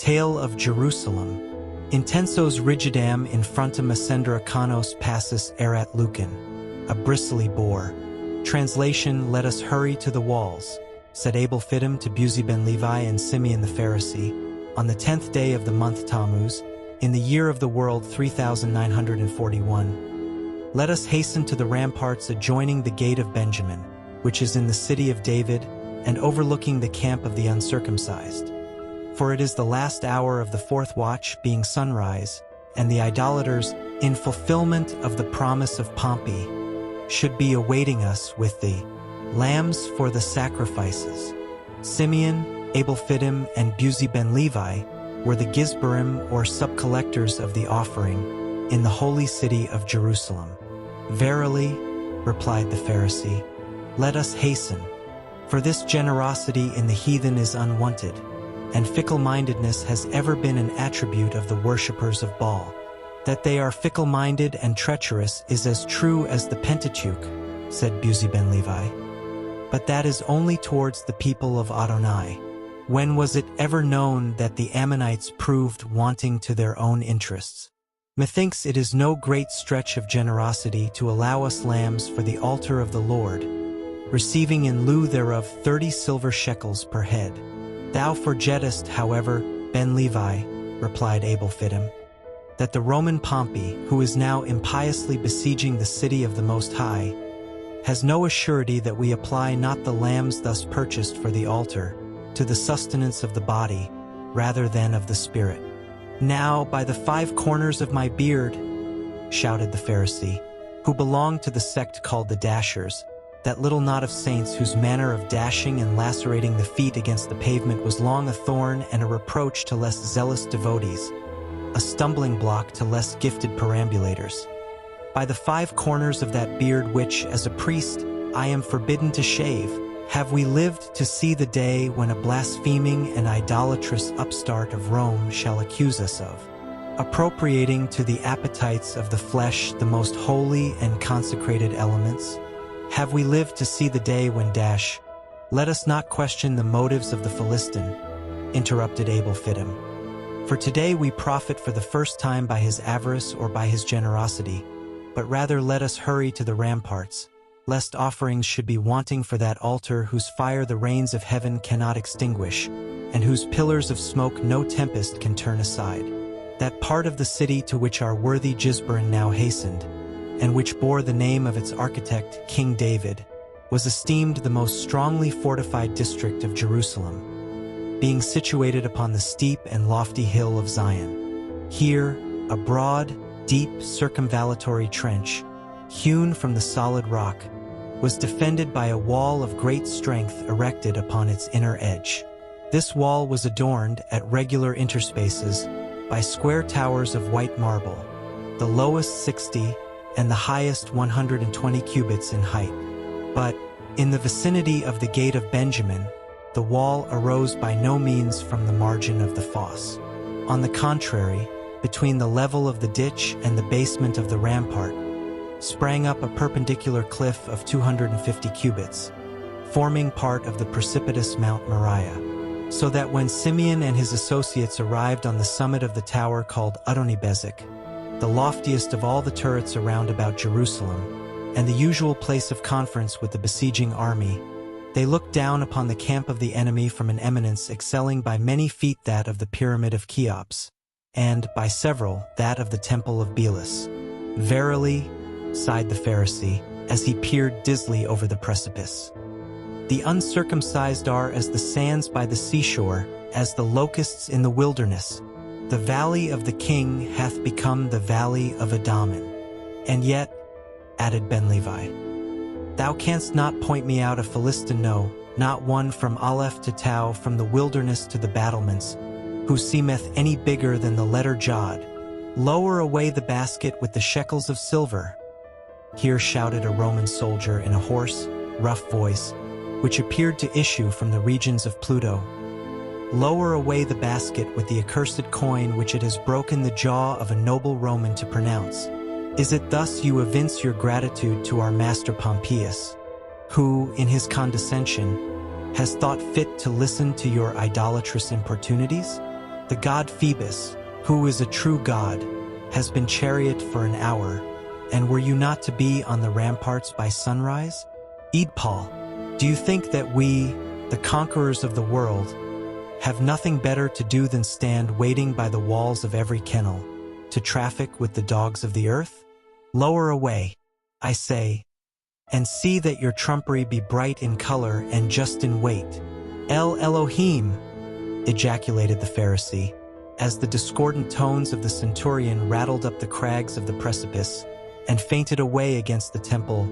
Tale of Jerusalem. Intensos rigidam in frontum ascendracanos passus erat lucen. A bristly boar. Translation: Let us hurry to the walls, said Abel Fittim to Buzi ben Levi and Simeon the Pharisee, on the 10th day of the month Tammuz, in the year of the world 3941. Let us hasten to the ramparts adjoining the gate of Benjamin, which is in the city of David, and overlooking the camp of the uncircumcised. For it is the last hour of the fourth watch, being sunrise, and the idolaters, in fulfillment of the promise of Pompey, should be awaiting us with the lambs for the sacrifices. Simeon, Abel Fittim, and Buzi ben Levi were the Gizbarim or sub-collectors of the offering in the holy city of Jerusalem. Verily, replied the Pharisee, let us hasten, for this generosity in the heathen is unwanted, and fickle-mindedness has ever been an attribute of the worshippers of Baal. That they are fickle-minded and treacherous is as true as the Pentateuch, said Buzi ben Levi. But that is only towards the people of Adonai. When was it ever known that the Ammonites proved wanting to their own interests? Methinks it is no great stretch of generosity to allow us lambs for the altar of the Lord, receiving in lieu thereof 30 silver shekels per head. Thou forgettest, however, Ben Levi, replied Abel Fittim, that the Roman Pompey, who is now impiously besieging the city of the Most High, has no assurity that we apply not the lambs thus purchased for the altar to the sustenance of the body, rather than of the spirit. Now, by the 5 corners of my beard, shouted the Pharisee, who belonged to the sect called the Dashers, that little knot of saints whose manner of dashing and lacerating the feet against the pavement was long a thorn and a reproach to less zealous devotees, a stumbling block to less gifted perambulators. By the 5 corners of that beard which, as a priest, I am forbidden to shave, have we lived to see the day when a blaspheming and idolatrous upstart of Rome shall accuse us of appropriating to the appetites of the flesh the most holy and consecrated elements? Have we lived to see the day when let us not question the motives of the Philistine, interrupted Abel Fittim. For today we profit for the first time by his avarice or by his generosity, but rather let us hurry to the ramparts, lest offerings should be wanting for that altar whose fire the rains of heaven cannot extinguish, and whose pillars of smoke no tempest can turn aside. That part of the city to which our worthy Gizbarim now hastened, and which bore the name of its architect, King David, was esteemed the most strongly fortified district of Jerusalem, being situated upon the steep and lofty hill of Zion. Here, a broad, deep circumvallatory trench, hewn from the solid rock, was defended by a wall of great strength erected upon its inner edge. This wall was adorned, at regular interspaces, by square towers of white marble, the lowest 60 and the highest 120 cubits in height. But, in the vicinity of the gate of Benjamin, the wall arose by no means from the margin of the fosse. On the contrary, between the level of the ditch and the basement of the rampart, sprang up a perpendicular cliff of 250 cubits, forming part of the precipitous Mount Moriah, so that when Simeon and his associates arrived on the summit of the tower called Adonibezek, the loftiest of all the turrets around about Jerusalem, and the usual place of conference with the besieging army, they looked down upon the camp of the enemy from an eminence excelling by many feet that of the pyramid of Cheops, and, by several, that of the temple of Belus. Verily, sighed the Pharisee, as he peered dizzily over the precipice, the uncircumcised are as the sands by the seashore, as the locusts in the wilderness. The valley of the king hath become the valley of Adaman. And yet, added Ben Levi, thou canst not point me out a Philistine, no, not one from Aleph to Tau, from the wilderness to the battlements, who seemeth any bigger than the letter Jod. Lower away the basket with the shekels of silver. Here shouted a Roman soldier in a hoarse, rough voice, which appeared to issue from the regions of Pluto. Lower away the basket with the accursed coin which it has broken the jaw of a noble Roman to pronounce. Is it thus you evince your gratitude to our master Pompeius, who, in his condescension, has thought fit to listen to your idolatrous importunities? The god Phoebus, who is a true god, has been chariot for an hour, and were you not to be on the ramparts by sunrise? Eadpal, do you think that we, the conquerors of the world, have nothing better to do than stand waiting by the walls of every kennel, to traffic with the dogs of the earth? Lower away, I say, and see that your trumpery be bright in color and just in weight. El Elohim, ejaculated the Pharisee, as the discordant tones of the centurion rattled up the crags of the precipice and fainted away against the temple.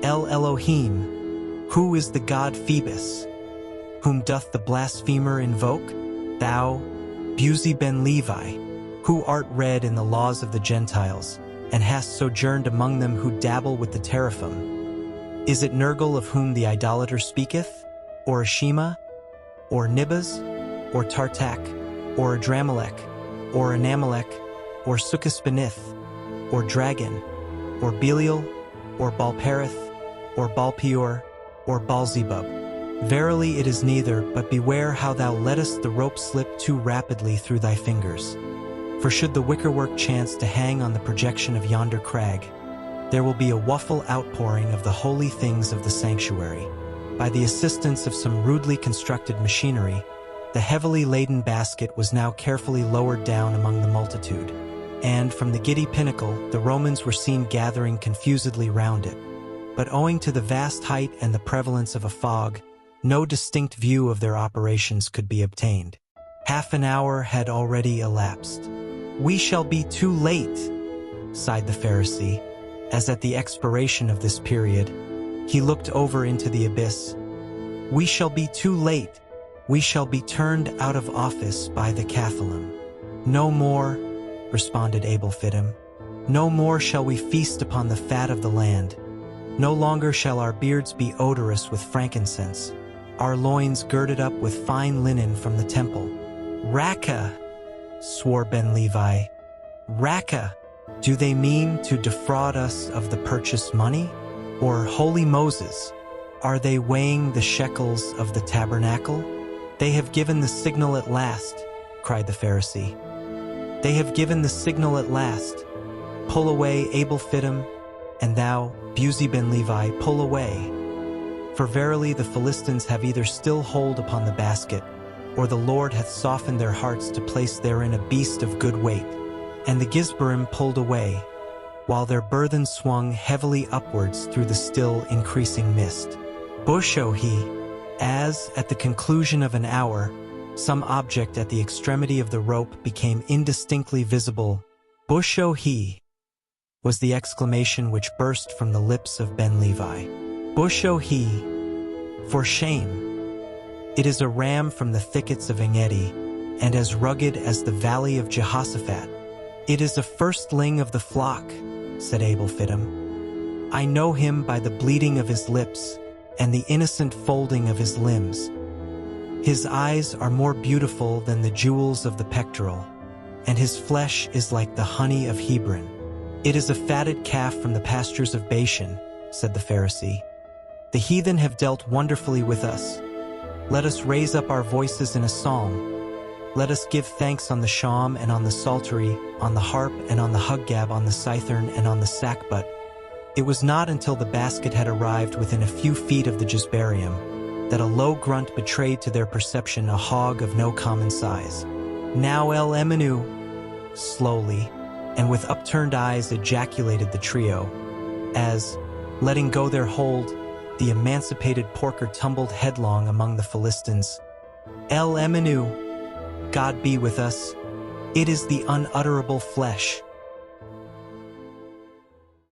El Elohim, who is the god Phoebus? Whom doth the blasphemer invoke? Thou, Buzi ben Levi, who art read in the laws of the Gentiles, and hast sojourned among them who dabble with the teraphim. Is it Nergal of whom the idolater speaketh? Or Ashima? Or Nibas? Or Tartak? Or Adramelech? Or Anamelech? Or Sukkot-Benith? Or Dragon? Or Belial? Or Balperith? Or Balpeor? Or Baalzebub? Verily it is neither, but beware how thou lettest the rope slip too rapidly through thy fingers. For should the wickerwork chance to hang on the projection of yonder crag, there will be a woeful outpouring of the holy things of the sanctuary. By the assistance of some rudely constructed machinery, the heavily laden basket was now carefully lowered down among the multitude, and from the giddy pinnacle the Romans were seen gathering confusedly round it. But owing to the vast height and the prevalence of a fog, no distinct view of their operations could be obtained. Half an hour had already elapsed. "We shall be too late," sighed the Pharisee, as at the expiration of this period, he looked over into the abyss. "We shall be too late. We shall be turned out of office by the Cathalim." "No more," responded Abel Fittim. "No more shall we feast upon the fat of the land. No longer shall our beards be odorous with frankincense, our loins girded up with fine linen from the temple." "Raka," swore Ben Levi. "Raka, do they mean to defraud us of the purchase money? Or, holy Moses, are they weighing the shekels of the tabernacle?" "They have given the signal at last," cried the Pharisee. "They have given the signal at last. Pull away, Abel Fittim, and thou, Buzi ben Levi, pull away. For verily the Philistines have either still hold upon the basket, or the Lord hath softened their hearts to place therein a beast of good weight." And the Gizbarim pulled away, while their burthen swung heavily upwards through the still increasing mist. Bushohi, as, at the conclusion of an hour, some object at the extremity of the rope became indistinctly visible, "Bushohi," was the exclamation which burst from the lips of Ben Levi. "Bushohi, for shame. It is a ram from the thickets of Engedi, and as rugged as the valley of Jehoshaphat." "It is a firstling of the flock," said Abel Fittim. "I know him by the bleeding of his lips and the innocent folding of his limbs. His eyes are more beautiful than the jewels of the pectoral, and his flesh is like the honey of Hebron." "It is a fatted calf from the pastures of Bashan," said the Pharisee. "The heathen have dealt wonderfully with us. Let us raise up our voices in a psalm. Let us give thanks on the shawm and on the psaltery, on the harp and on the huggab, on the cithern and on the sackbut." It was not until the basket had arrived within a few feet of the Jizbarium that a low grunt betrayed to their perception a hog of no common size. "Now El Emenu," slowly, and with upturned eyes ejaculated the trio, as, letting go their hold, the emancipated porker tumbled headlong among the Philistines. "El Emenu, God be with us. It is the unutterable flesh."